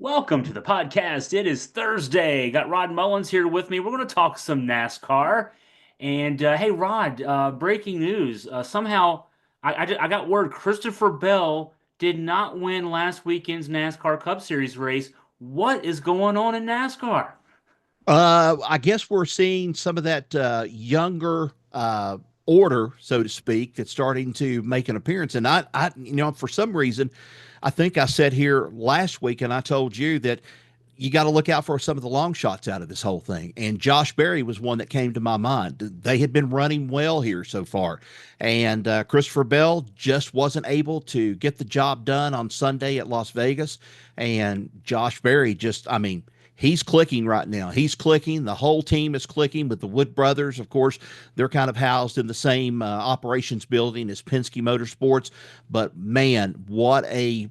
Welcome to the podcast. It is Thursday. Got Rod Mullins here with me. We're going to talk some NASCAR. And hey, Rod, breaking news. Somehow, I got word Christopher Bell did not win last weekend's NASCAR Cup Series race. What is going on in NASCAR? I guess we're seeing some of that younger order, so to speak, that's starting to make an appearance. And for some reason, I think I said here last week, and I told you that you got to look out for some of the long shots out of this whole thing. And Josh Berry was one that came to my mind. They had been running well here so far. And Christopher Bell just wasn't able to get the job done on Sunday at Las Vegas. And Josh Berry he's clicking right now. He's clicking. The whole team is clicking with the Wood brothers. Of course, they're kind of housed in the same operations building as Penske Motorsports. But man, what a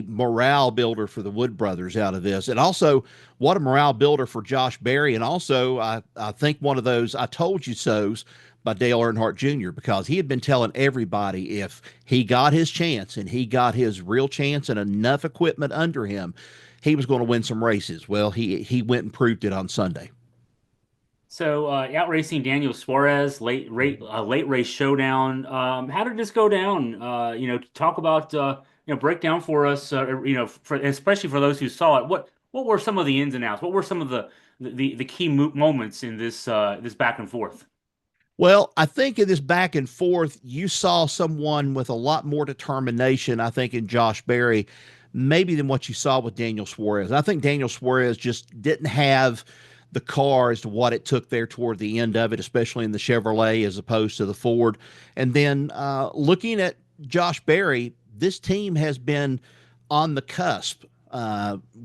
morale builder for the Wood brothers out of this, and also what a morale builder for Josh Berry, and also I think one of those "I told you so's" by Dale Earnhardt Jr. because he had been telling everybody if he got his chance and he got his real chance and enough equipment under him, he was going to win some races. Well, he went and proved it on Sunday. So, out racing Daniel Suarez, late race showdown. How did this go down? Talk about break down for us. Especially for those who saw it. What were some of the ins and outs? What were some of the key moments in this back and forth? Well, I think in this back and forth, you saw someone with a lot more determination, I think, in Josh Berry, maybe than what you saw with Daniel Suarez. I think Daniel Suarez just didn't have the car as to what it took there toward the end of it, especially in the Chevrolet as opposed to the Ford. And then looking at Josh Berry, this team has been on the cusp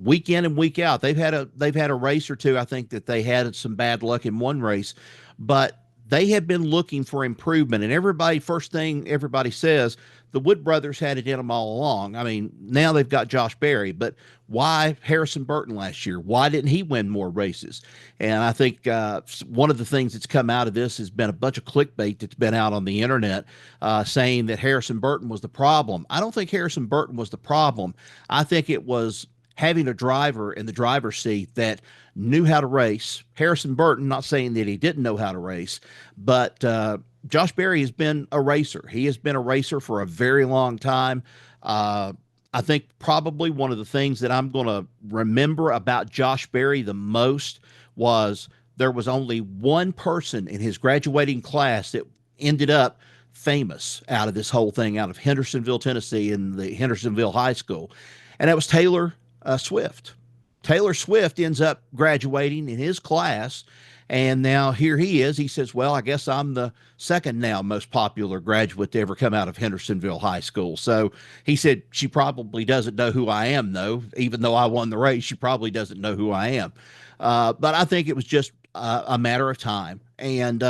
week in and week out. They've had a race or two. I think that they had some bad luck in one race, but they have been looking for improvement. And first thing everybody says, the Wood brothers had it in them all along. I mean, now they've got Josh Berry, but why Harrison Burton last year? Why didn't he win more races? And I think one of the things that's come out of this has been a bunch of clickbait that's been out on the internet saying that Harrison Burton was the problem. I don't think Harrison Burton was the problem. I think it was having a driver in the driver's seat that knew how to race. Harrison Burton, not saying that he didn't know how to race, but Josh Berry has been a racer. He has been a racer for a very long time. I think probably one of the things that I'm going to remember about Josh Berry the most was there was only one person in his graduating class that ended up famous out of this whole thing, out of Hendersonville, Tennessee, in the Hendersonville High School, and that was Taylor Swift. Taylor Swift ends up graduating in his class, and now here he is. He says, well, I guess I'm the second now most popular graduate to ever come out of Hendersonville High School. So he said, she probably doesn't know who I am, though. Even though I won the race, she probably doesn't know who I am. But I think it was just a matter of time. And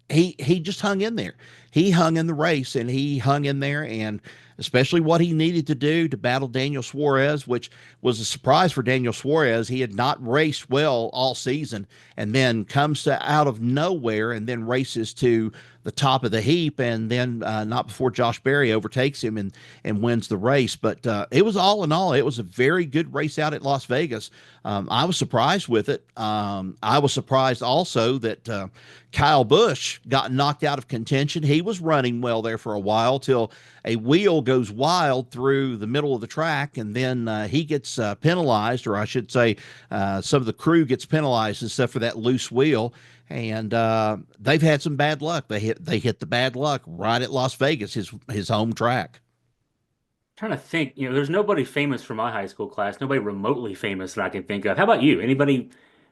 he just hung in there. He hung in the race, and he hung in there, and especially what he needed to do to battle Daniel Suarez, which was a surprise for Daniel Suarez. He had not raced well all season, and then comes to out of nowhere and then races to the top of the heap, and then not before Josh Berry overtakes him and wins the race. But it was all in all, it was a very good race out at Las Vegas. I was surprised with it. I was surprised also that Kyle Busch got knocked out of contention. He was running well there for a while till a wheel goes wild through the middle of the track, and then he gets penalized, or I should say some of the crew gets penalized and stuff for that loose wheel. And they've had some bad luck. They hit the bad luck right at Las Vegas, his home track. Trying to think, there's nobody famous from my high school class, nobody remotely famous that I can think of. How about you? Anybody,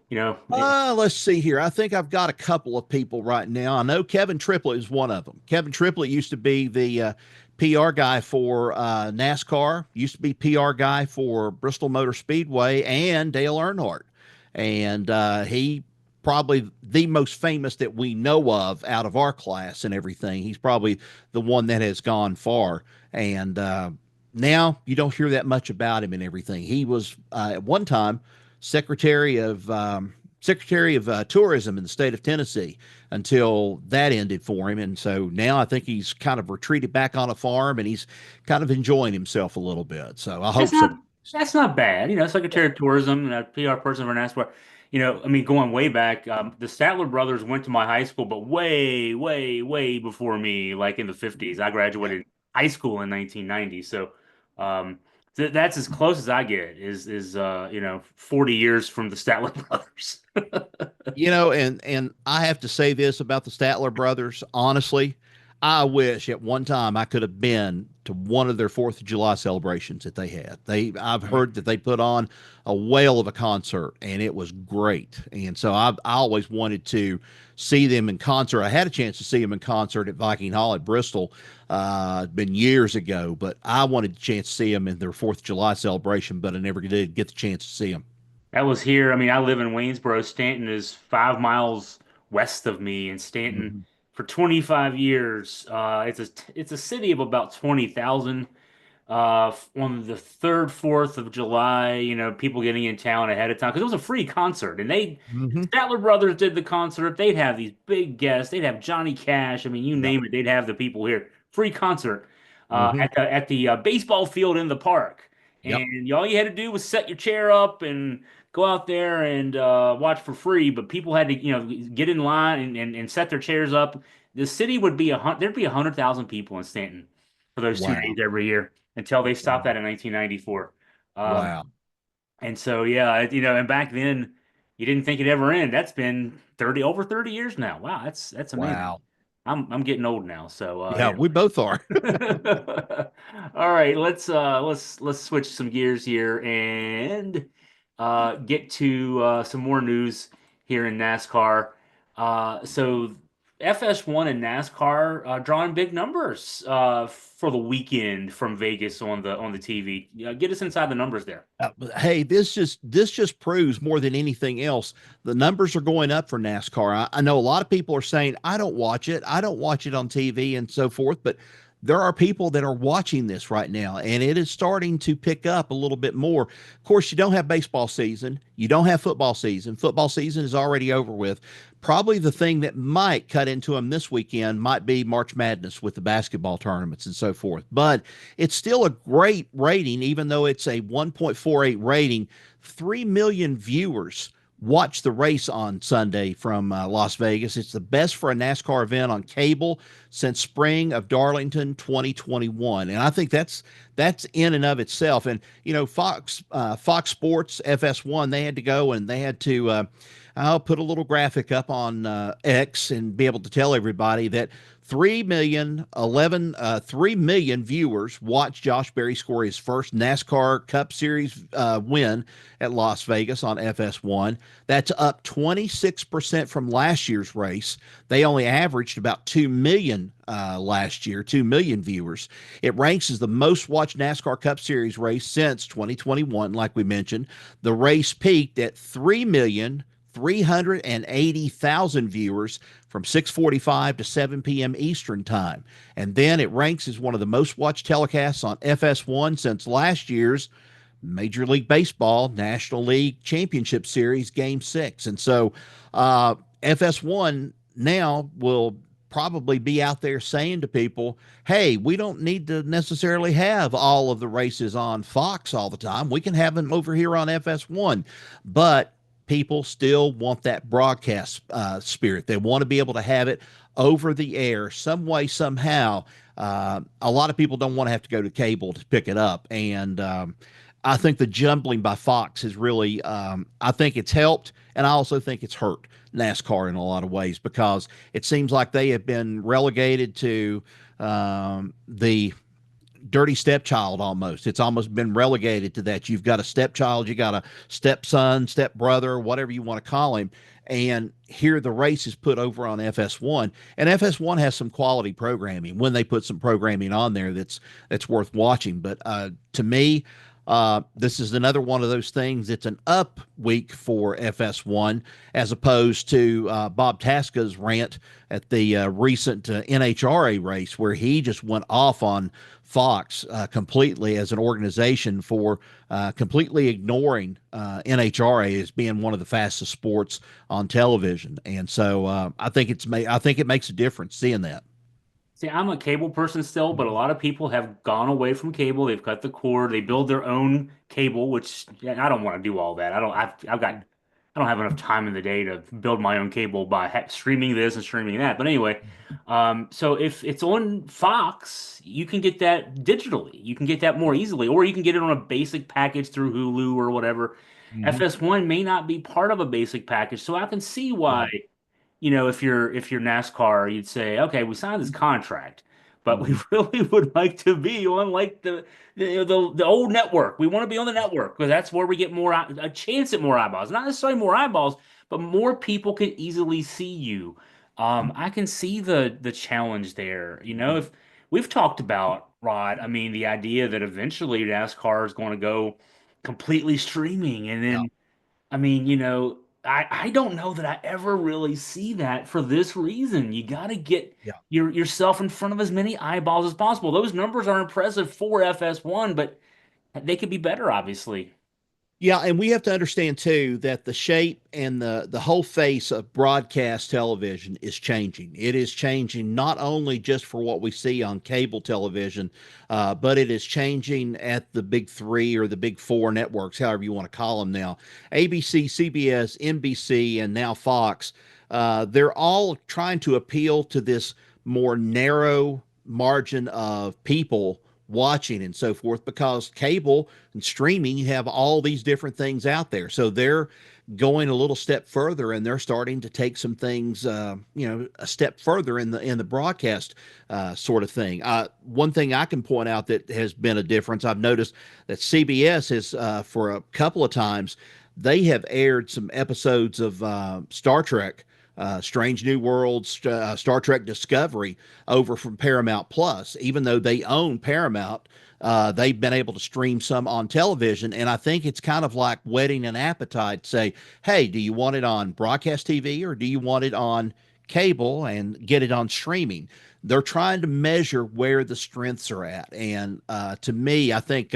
you know, eh, Let's see here. I think I've got a couple of people right now. I know Kevin Triplett is one of them. Kevin Triplett used to be the PR guy for NASCAR, used to be PR guy for Bristol Motor Speedway and Dale Earnhardt. And he probably the most famous that we know of out of our class and everything. He's probably the one that has gone far. And now you don't hear that much about him and everything. He was at one time secretary of tourism in the state of Tennessee until that ended for him. And so now I think he's kind of retreated back on a farm and he's kind of enjoying himself a little bit. So I hope that's not so. That's not bad. Secretary of Tourism and a PR person for NASCAR. I mean, going way back, the Statler brothers went to my high school, but way, way, way before me, like in the 50s. I Yeah. graduated high school in 1990. So, um, that's as close as I get is 40 years from the Statler brothers. And I have to say this about the Statler brothers. Honestly, I wish at one time I could have been to one of their Fourth of July celebrations that they had. I've heard that they put on a whale of a concert, and it was great. And so I always wanted to see them in concert. I had a chance to see them in concert at Viking Hall at Bristol. It's been years ago, but I wanted a chance to see them in their Fourth of July celebration, but I never did get the chance to see them. That was here. I mean, I live in Waynesboro. Stanton is 5 miles west of me, and Stanton Mhm. for 25 years. It's a city of about 20,000. On the 3rd, 4th of July, people getting in town ahead of time because it was a free concert, and the Mhm. Statler Brothers did the concert. They'd have these big guests. They'd have Johnny Cash. I mean, you Yep. name it, they'd have the people here. Free concert Mhm. at the baseball field in the park, Yep. and all you had to do was set your chair up and go out there and watch for free. But people had to, get in line and set their chairs up. The city would be there'd be 100,000 people in Stanton for those 2 days Wow. every year until they stopped Wow. that in 1994. Um, Wow. and so, yeah, and back then you didn't think it'd ever end. That's been over 30 years now. Wow, that's amazing. Wow. I'm getting old now, so Yeah, yeah. we both are. All right, let's switch some gears here and get to some more news here in NASCAR. So FS1 and NASCAR drawing big numbers for the weekend from Vegas on the TV. Get us inside the numbers there. Hey, this just proves more than anything else. The numbers are going up for NASCAR. I know a lot of people are saying, I don't watch it. I don't watch it on TV and so forth, but there are people that are watching this right now, and it is starting to pick up a little bit more. Of course, you don't have baseball season. You don't have football season. Football season is already over with. Probably the thing that might cut into them this weekend might be March Madness with the basketball tournaments and so forth. But it's still a great rating, even though it's a 1.48 rating. 3 million viewers watch the race on Sunday from Las Vegas. It's the best for a NASCAR event on cable since spring of Darlington 2021, and I think that's in and of itself. And Fox Sports FS1, they had to go and they had to. I'll put a little graphic up on X and be able to tell everybody that 3 million viewers watched Josh Berry score his first NASCAR Cup Series win at Las Vegas on FS1. That's up 26% from last year's race. They only averaged about 2 million last year, 2 million viewers. It ranks as the most watched NASCAR Cup Series race since 2021, like we mentioned. The race peaked at 3,380,000 viewers from 6:45 to 7 p.m. Eastern Time. And then it ranks as one of the most watched telecasts on FS1 since last year's Major League Baseball National League Championship Series Game 6. And so FS1 now will probably be out there saying to people, hey, we don't need to necessarily have all of the races on Fox all the time. We can have them over here on FS1. But people still want that broadcast spirit. They want to be able to have it over the air some way, somehow. A lot of people don't want to have to go to cable to pick it up. And I think the jumbling by Fox has really, I think it's helped, and I also think it's hurt NASCAR in a lot of ways because it seems like they have been relegated to the dirty stepchild almost. It's almost been relegated to that. You've got a stepchild, you got a stepson, stepbrother, whatever you want to call him. And here the race is put over on FS1, and FS1 has some quality programming when they put some programming on there that's worth watching. But to me, this is another one of those things. It's an up week for FS1 as opposed to Bob Tasca's rant at the recent NHRA race where he just went off on Fox completely as an organization for completely ignoring NHRA as being one of the fastest sports on television. And so I think it makes a difference seeing that. See, I'm a cable person still, but a lot of people have gone away from cable. They've cut the cord. They build their own cable, which yeah, I don't want to do all that. I don't have enough time in the day to build my own cable by ha streaming this and streaming that. But anyway, so if it's on Fox, you can get that digitally. You can get that more easily, or you can get it on a basic package through Hulu or whatever. Mm-hmm. FS1 may not be part of a basic package, so I can see why Right. if you're NASCAR, you'd say, okay, we signed this contract, but we Mm-hmm. really would like to be on like the old network. We want to be on the network because that's where we get more a chance at more eyeballs. Not necessarily more eyeballs, but more people can easily see you. I can see the challenge there. If we've talked about Rod, I mean, the idea that eventually NASCAR is going to go completely streaming, and Yeah. then I mean, I don't know that I ever really see that for this reason. You got to get Yeah. yourself in front of as many eyeballs as possible. Those numbers are impressive for FS1, but they could be better, obviously. Yeah, and we have to understand too that the shape and the whole face of broadcast television is changing. It is changing not only just for what we see on cable television, but it is changing at the big three or the big four networks, however you want to call them now. ABC, CBS, NBC, and now Fox. They're all trying to appeal to this more narrow margin of people watching and so forth because cable and streaming, you have all these different things out there. So they're going a little step further and they're starting to take some things, a step further in the broadcast sort of thing. One thing I can point out that has been a difference, I've noticed that CBS has, for a couple of times, they have aired some episodes of Star Trek. Strange New Worlds, Star Trek Discovery over from Paramount Plus. Even though they own Paramount, they've been able to stream some on television. And I think it's kind of like whetting an appetite. Say, hey, do you want it on broadcast TV or do you want it on cable and get it on streaming? They're trying to measure where the strengths are at. And to me, I think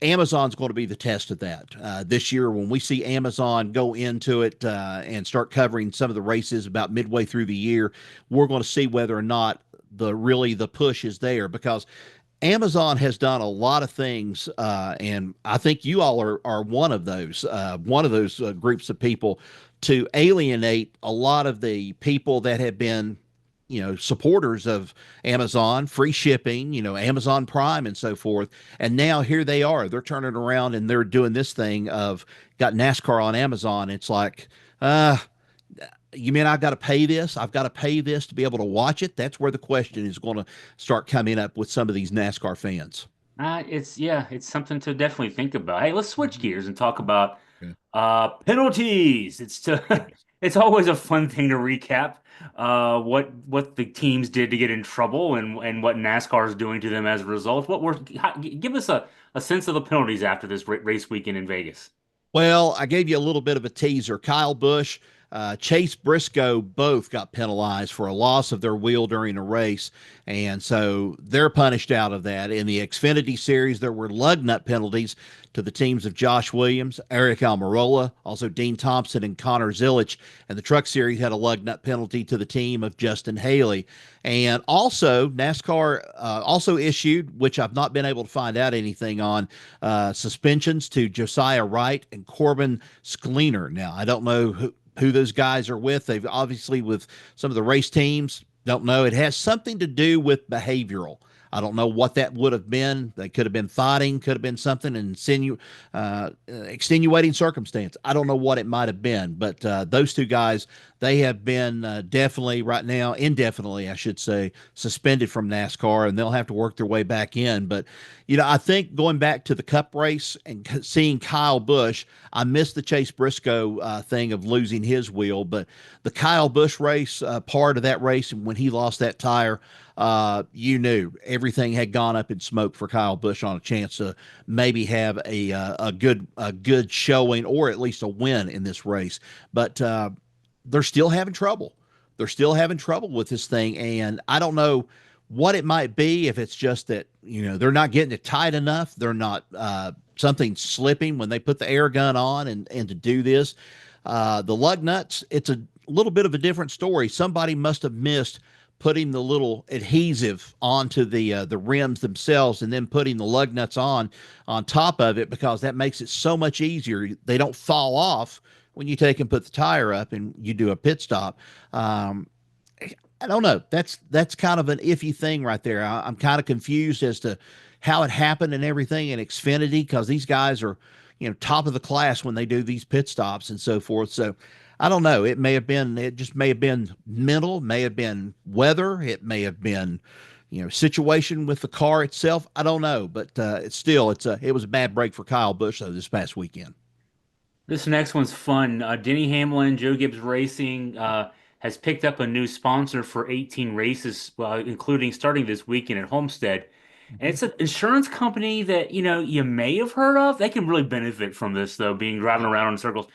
Amazon's going to be the test of that this year when we see Amazon go into it and start covering some of the races about midway through the year. We're going to see whether or not the push is there because Amazon has done a lot of things, and I think you all are one of those groups of people to alienate a lot of the people that have been, supporters of Amazon, free shipping, Amazon Prime and so forth. And now here they are. They're turning around and they're doing this thing of got NASCAR on Amazon. It's like, uh, you mean I've got to pay this? I've got to pay this to be able to watch it? That's where the question is going to start coming up with some of these NASCAR fans. It's something to definitely think about. Hey, let's switch gears and talk about Okay. penalties. Yes. It's always a fun thing to recap what the teams did to get in trouble and what NASCAR is doing to them as a result. Give us a sense of the penalties after this race weekend in Vegas. Well, I gave you a little bit of a teaser. Kyle Busch, Chase Briscoe both got penalized for a loss of their wheel during a race. And so they're punished out of that. In the Xfinity Series, there were lug nut penalties to the teams of Josh Williams, Eric Almirola, also Dean Thompson and Connor Zilich. And the Truck Series had a lug nut penalty to the team of Justin Haley. And also, NASCAR also issued, which I've not been able to find out anything on, suspensions to Josiah Wright and Corbin Sklener. Now, I don't know who those guys are with. They've obviously with some of the race teams. Don't know. It has something to do with behavioral. I don't know what that would have been. They could have been fighting, could have been something extenuating circumstance. I don't know what it might have been, but those two guys, they have been definitely right now, indefinitely, I should say, suspended from NASCAR, and they'll have to work their way back in. But, I think going back to the Cup race and seeing Kyle Busch, I missed the Chase Briscoe thing of losing his wheel, but the Kyle Busch race, part of that race, and when he lost that tire, you knew everything had gone up in smoke for Kyle Busch on a chance to maybe have a good showing or at least a win in this race. But they're still having trouble. They're still having trouble with this thing, and I don't know what it might be. If it's just that they're not getting it tight enough, they're not something slipping when they put the air gun on and to do this. The lug nuts, it's a little bit of a different story. Somebody must have missed putting the little adhesive onto the rims themselves and then putting the lug nuts on top of it, because that makes it so much easier. They don't fall off when you take and put the tire up and you do a pit stop. Um, I don't know. That's kind of an iffy thing right there. I'm kind of confused as to how it happened and everything in Xfinity, because these guys are, top of the class when they do these pit stops and so forth. So I don't know. It just may have been mental, may have been weather, it may have been, situation with the car itself. I don't know, but it was a bad break for Kyle Busch though this past weekend. This next one's fun. Denny Hamlin, Joe Gibbs Racing, has picked up a new sponsor for 18 races, including starting this weekend at Homestead. And Mhm. it's an insurance company that, you may have heard of. They can really benefit from this, though, being driving around in circles.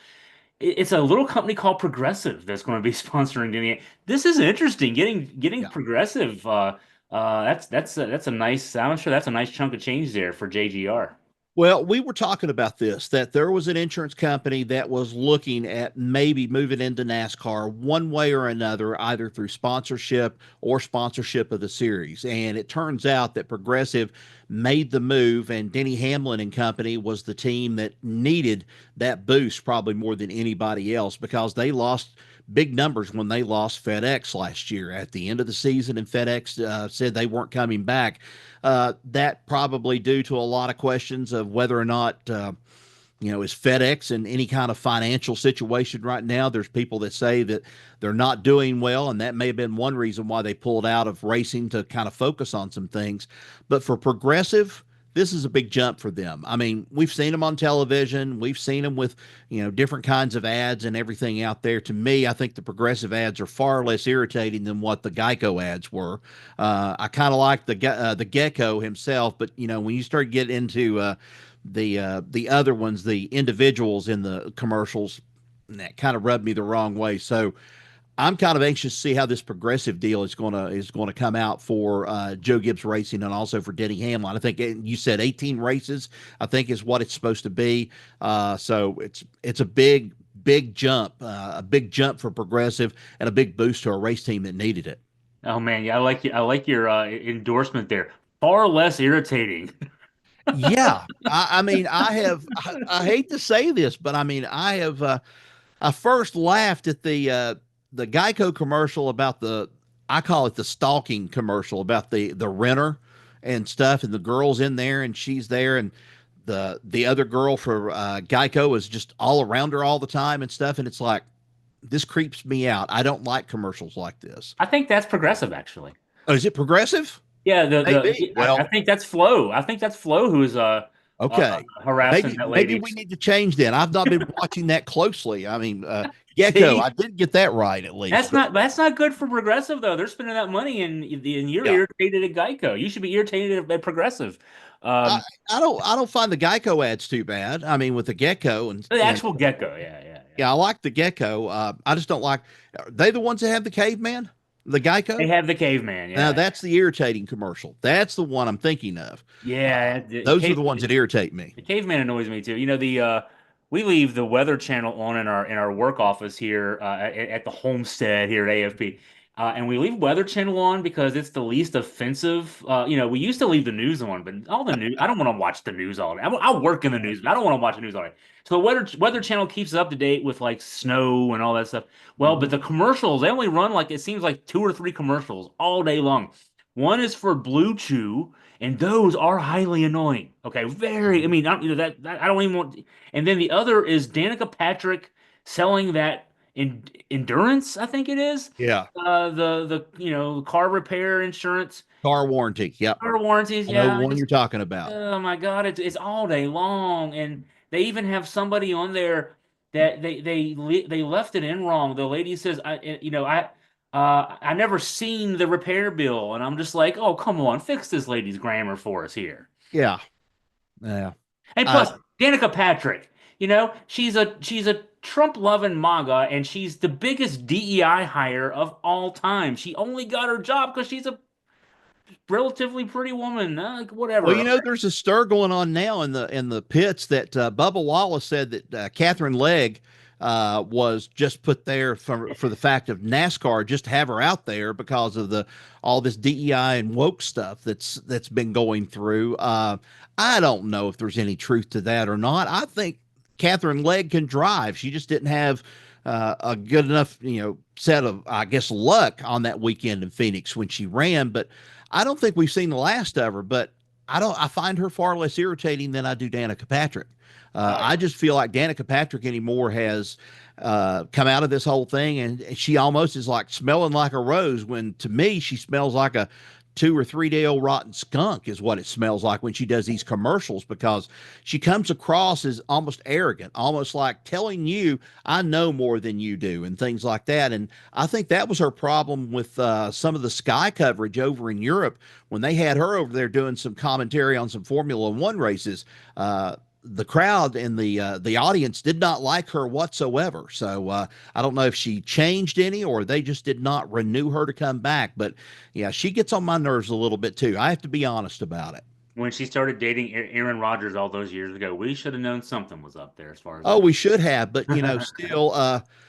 It's a little company called Progressive that's going to be sponsoring Denny. This is interesting. Getting Yeah. Progressive. That's a nice. I'm sure that's a nice chunk of change there for JGR. Well, we were talking about this, that there was an insurance company that was looking at maybe moving into NASCAR one way or another, either through sponsorship or sponsorship of the series. And it turns out that Progressive made the move, and Denny Hamlin and company was the team that needed that boost probably more than anybody else, because they lost big numbers when they lost FedEx last year at the end of the season, and FedEx said they weren't coming back. That probably due to a lot of questions of whether or not is FedEx in any kind of financial situation right now. There's people that say that they're not doing well, and that may have been one reason why they pulled out of racing to kind of focus on some things. But for Progressive, this is a big jump for them. I mean, we've seen them on television, we've seen them with different kinds of ads and everything out there. To me, I think the Progressive ads are far less irritating than what the GEICO ads were. I kind of like the Gecko himself, but when you start getting into the other ones, the individuals in the commercials, that kind of rubbed me the wrong way. So I'm kind of anxious to see how this Progressive deal is gonna come out for Joe Gibbs Racing and also for Denny Hamlin. I think you said 18 races, I think is what it's supposed to be. So it's a a big jump for Progressive and a big boost to a race team that needed it. Oh man, yeah, I like your endorsement there. Far less irritating. Yeah, I mean, I hate to say this, but I mean, I first laughed at the Geico commercial about I call it the stalking commercial about the renter and stuff, and the girl's in there and she's there, and the other girl for Geico is just all around her all the time and stuff, and it's like, this creeps me out. I don't like commercials like this. I think that's progressive, actually. Oh, is it Progressive? Yeah, Maybe. I Well, think that's Flo. I think that's Flo who's uh okay. harassing that Maybe lady. we need to change then. I've not been watching that closely. I mean, Gecko, I See, did get that right at least, but that's not good for progressive though. They're spending that money and you're yeah. irritated at Geico. You should be irritated at progressive. I, Um, I don't find the Geico ads too bad. I mean, with the Gecko the and actual gecko, yeah, yeah, yeah. yeah, I like the Gecko. I just don't like. Are they the ones that have the caveman, the They Geico? have the caveman, Now yeah. that's the irritating commercial. That's the one I'm thinking of. Yeah, Those are the ones that irritate me. the caveman annoys me too. We leave the Weather Channel on in our work office here at the homestead here at AFP. And we leave Weather Channel on because it's the least offensive. We used to leave the news on, but all the news, I don't want to watch the news all day. I work in the news, but I don't want to watch the news all day. So the Weather Channel keeps up to date with like snow and all that stuff. Well, but Mhm. the commercials, they only run like it seems like two or three commercials all day long. One is for Blue Chew, and those are highly annoying. Okay, very. I Mhm. mean, I don't even want. And then the other is Danica Patrick selling that endurance. I think it is Yeah, the car repair insurance, car warranty. Yep, car warranties. I know the Yeah, one you're talking about. oh my God, it's all day long, and they even have somebody on there that they left it in wrong. The lady says, I never seen the repair bill, and I'm just like, oh come on, fix this lady's grammar for us here. Yeah, yeah. And Uh, plus, Danica Patrick, she's a Trump loving MAGA, and she's the biggest DEI hire of all time. She only got her job because she's a relatively pretty woman. Like, Well, whatever. there's a stir going on now in the pits that Bubba Wallace said that Catherine Legg was just put there for the fact of NASCAR, just to have her out there because of the all this DEI and woke stuff that's been going through. I don't know if there's any truth to that or not. I think Catherine Legg can drive. She just didn't have a good enough, set of, I guess, luck on that weekend in Phoenix when she ran. But I don't think we've seen the last of her. But I find her far less irritating than I do Danica Patrick. I just feel like Danica Patrick anymore has come out of this whole thing, and she almost is like smelling like a rose when to me she smells like a 2 or 3 day old rotten skunk is what it smells like when she does these commercials, because she comes across as almost arrogant, almost like telling you I know more than you do and things like that. And I think that was her problem with some of the Sky coverage over in Europe when they had her over there doing some commentary on some Formula One races. The crowd and the audience did not like her whatsoever. So I don't know if she changed any or they just did not renew her to come back. But yeah, she gets on my nerves a little bit too. I have to be honest about it. When she started dating Aaron Rodgers all those years ago, we should have known something was up there as far as Oh, I'm. we should have, but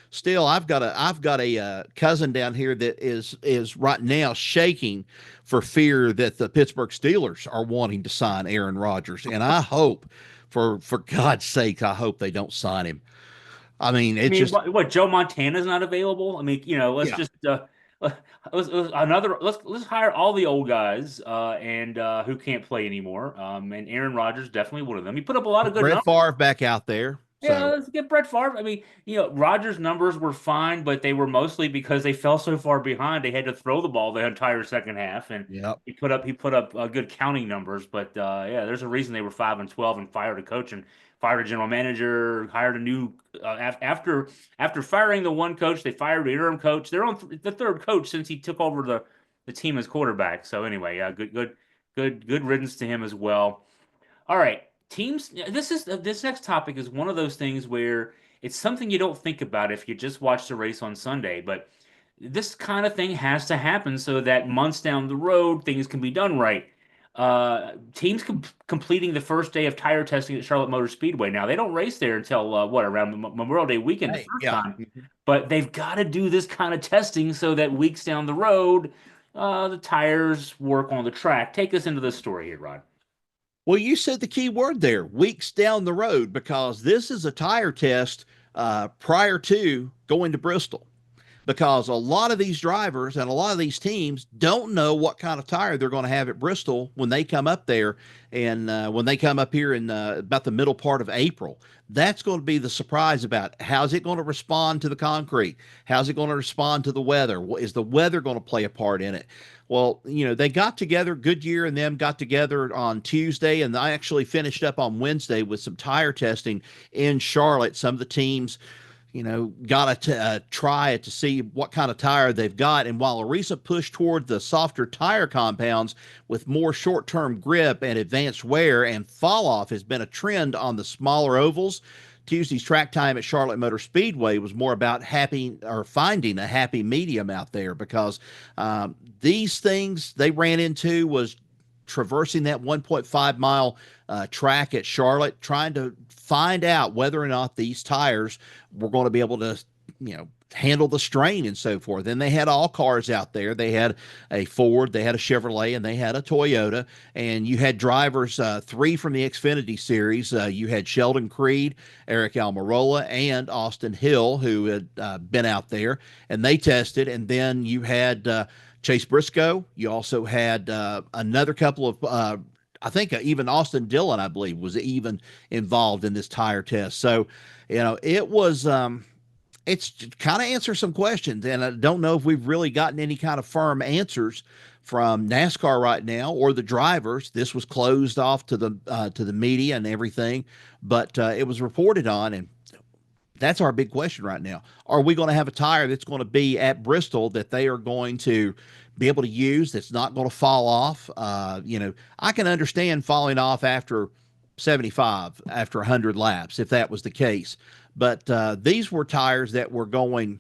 still, I've got a cousin down here that is right now shaking for fear that the Pittsburgh Steelers are wanting to sign Aaron Rodgers, and I hope, for God's sake, I hope they don't sign him. I mean, I it's mean, just what Joe Montana's not available? I mean, let's yeah, just let's hire all the old guys and who can't play anymore. And Aaron Rodgers definitely one of them. He put up a lot of put good Brett numbers. Favre back out there. Yeah, So let's get Brett Favre. I mean, Rodgers' numbers were fine, but they were mostly because they fell so far behind. They had to throw the ball the entire second half, and yeah, he put up good counting numbers. But yeah, there's a reason they were 5-12 and fired a coach and fired a general manager, hired a new after firing the one coach, they fired the interim coach. They're on the third coach since he took over the team as quarterback. So anyway, yeah, good riddance to him as well. All right, teams. This next topic is one of those things where it's something you don't think about if you just watch the race on Sunday, but this kind of thing has to happen so that months down the road things can be done right. Teams completing the first day of tire testing at Charlotte Motor Speedway. Now they don't race there until what around Memorial Day weekend the hey, first yeah. time, but they've got to do this kind of testing so that weeks down the road, the tires work on the track. Take us into this story here, Rod. Well, you said the key word there, weeks down the road, because this is a tire test prior to going to Bristol. Because a lot of these drivers and a lot of these teams don't know what kind of tire they're going to have at Bristol when they come up there and when they come up here in about the middle part of April. That's going to be the surprise about how's it going to respond to the concrete? How's it going to respond to the weather? Is the weather going to play a part in it? Well, they got together, Goodyear and them got together on Tuesday, and I actually finished up on Wednesday with some tire testing in Charlotte. Some of the teams got to try it to see what kind of tire they've got. And while a recent push toward the softer tire compounds with more short term grip and advanced wear and fall off has been a trend on the smaller ovals, Tuesday's track time at Charlotte Motor Speedway was more about finding a happy medium out there, because these things they ran into was traversing that 1.5 mile track at Charlotte, trying to find out whether or not these tires were going to be able to, handle the strain and so forth. And they had all cars out there. They had a Ford, they had a Chevrolet, and they had a Toyota. And you had drivers, three from the Xfinity Series. You had Sheldon Creed, Eric Almirola, and Austin Hill, who had been out there, and they tested. And then you had Chase Briscoe. You also had another couple of I think even Austin Dillon, I believe, was even involved in this tire test. So, it was it's kind of answer some questions, and I don't know if we've really gotten any kind of firm answers from NASCAR right now or the drivers. This was closed off to the media and everything, but it was reported on, and that's our big question right now. Are we going to have a tire that's going to be at Bristol that they are going to be able to use, that's not going to fall off? I can understand falling off after 75, after 100 laps, if that was the case. But these were tires that were going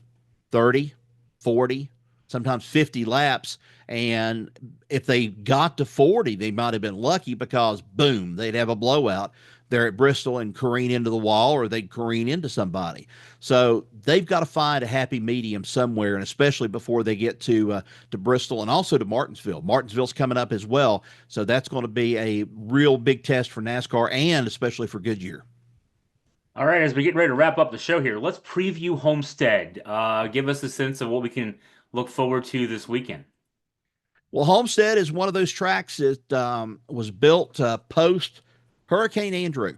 30, 40, sometimes 50 laps. And if they got to 40, they might have been lucky because, boom, they'd have a blowout. there at Bristol and careen into the wall, or they'd careen into somebody. So they've got to find a happy medium somewhere, and especially before they get to Bristol and also to Martinsville. Martinsville's coming up as well, so that's going to be a real big test for NASCAR and especially for Goodyear. All right, as we get ready to wrap up the show here, let's preview Homestead. Give us a sense of what we can look forward to this weekend. Well, Homestead is one of those tracks that was built post Hurricane Andrew,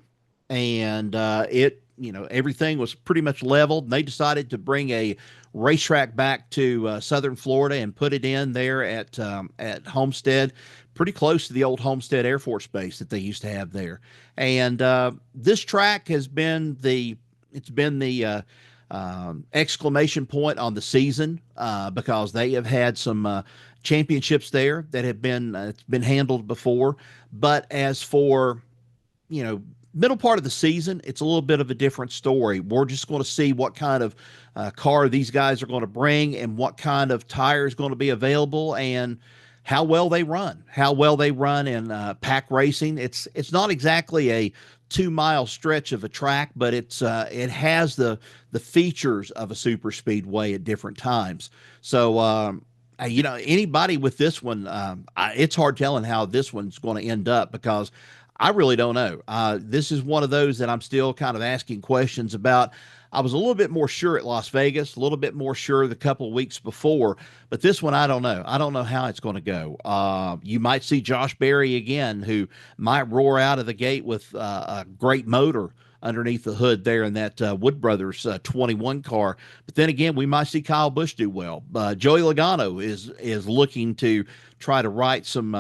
and everything was pretty much leveled. And they decided to bring a racetrack back to Southern Florida and put it in there at Homestead, pretty close to the old Homestead Air Force Base that they used to have there. And this track has been the exclamation point on the season because they have had some championships there that have been it's been handled before. But as for middle part of the season, it's a little bit of a different story. We're just going to see what kind of car these guys are going to bring and what kind of tire is going to be available and how well they run. How well they run in pack racing. It's not exactly a 2 mile stretch of a track, but it has the features of a super speedway at different times. So anybody with this one, it's hard telling how this one's going to end up because I really don't know. This is one of those that I'm still kind of asking questions about. I was a little bit more sure at Las Vegas, a little bit more sure the couple of weeks before, but this one, I don't know. I don't know how it's going to go. You might see Josh Berry again, who might roar out of the gate with a great motor underneath the hood there in that Wood Brothers 21 car. But then again, we might see Kyle Busch do well. Joey Logano is looking to try to right some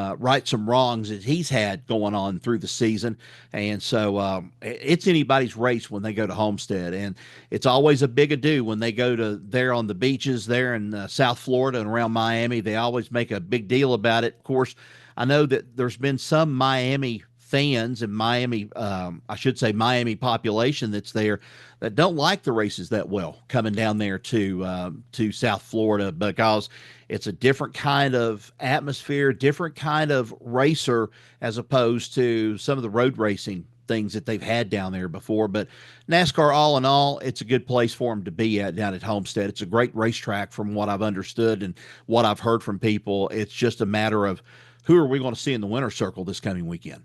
wrongs that he's had going on through the season, and so it's anybody's race when they go to Homestead, and it's always a big ado when they go to there on the beaches there in South Florida and around Miami. They always make a big deal about it. Of course, I know that there's been some Miami fans and Miami, I should say Miami population that's there that don't like the races that well coming down there to South Florida because it's a different kind of atmosphere, different kind of racer as opposed to some of the road racing things that they've had down there before. But NASCAR, all in all, it's a good place for them to be at down at Homestead. It's a great racetrack from what I've understood and what I've heard from people. It's just a matter of who are we going to see in the winner's circle this coming weekend.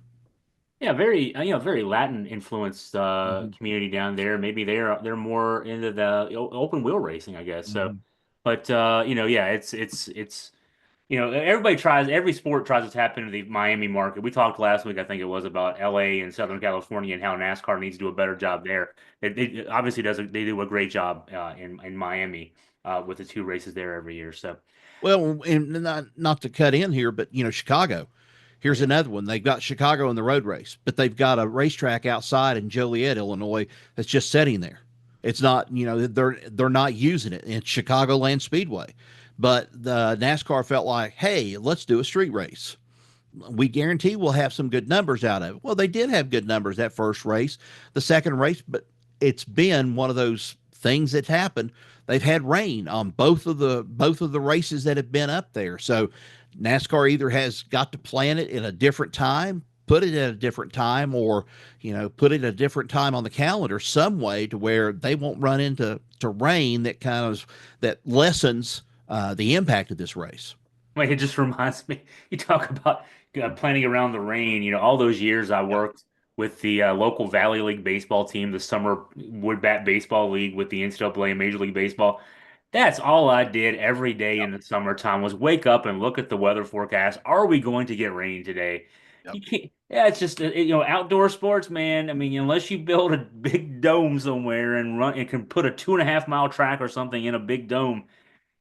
Yeah, very very Latin influenced Mm-hmm. community down there. Maybe they're more into the open wheel racing, I guess. So, Mm-hmm. but yeah, it's everybody tries, every sport tries to tap into the Miami market. We talked last week, I think it was, about LA and Southern California and how NASCAR needs to do a better job there. It obviously they do a great job in Miami with the two races there every year. So, Well, and not to cut in here, but Chicago. oh Here's yeah. another one. They've got Chicago in the road race, but they've got a racetrack outside in Joliet, Illinois, that's just sitting there. It's not, they're not using it. It's Chicagoland Speedway, but the NASCAR felt like, hey, let's do a street race. We guarantee we'll have some good numbers out of it. Well, they did have good numbers that first race, the second race, but it's been one of those things that happened. They've had rain on both of the races that have been up there. So NASCAR either has got to plan it in a different time, put it at a different time, or put it at a different time on the calendar some way to where they won't run into rain that lessens the impact of this race. Like it just reminds me, you talk about planning around the rain. All those years I Yep. worked with the local Valley League baseball team, the summer wood bat baseball league with the NCAA and Major League Baseball. That's all I did every day in Yep. the summertime was wake up and look at the weather forecast. Are we going to get rain today? Yep. You can't. Yeah, it's just outdoor sports, man. I mean, unless you build a big dome somewhere and run and can put a 2.5 mile track or something in a big dome,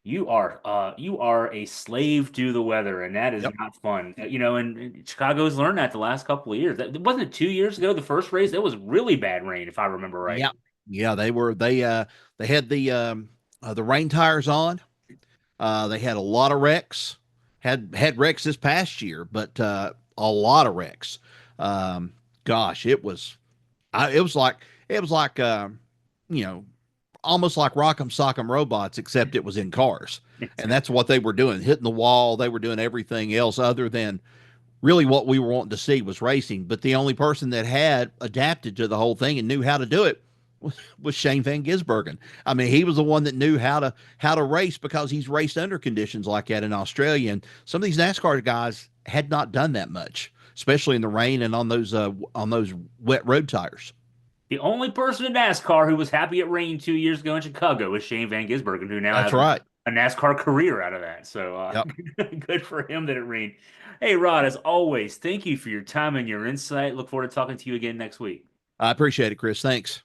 you are a slave to the weather, and that is Yep. not fun. And Chicago's learned that the last couple of years. That wasn't it 2 years ago, the first race. It was really bad rain, if I remember right. Yeah. Yeah, they had the rain tires on. They had a lot of wrecks. Had wrecks this past year, but a lot of wrecks. Gosh, it was like you know almost like Rock'em Sock'em Robots, except it was in cars, and that's what they were doing, hitting the wall. They were doing everything else other than really what we were wanting to see was racing. But the only person that had adapted to the whole thing and knew how to do it was Shane Van Gisbergen. I mean, he was the one that knew how to race because he's raced under conditions like that in Australia. And some of these NASCAR guys had not done that much, especially in the rain and on those wet road tires. The only person in NASCAR who was happy it rained 2 years ago in Chicago was Shane Van Gisbergen, who now That's has right. a NASCAR career out of that. So Yep. good for him that it rained. Hey, Rod, as always, thank you for your time and your insight. Look forward to talking to you again next week. I appreciate it, Chris. Thanks.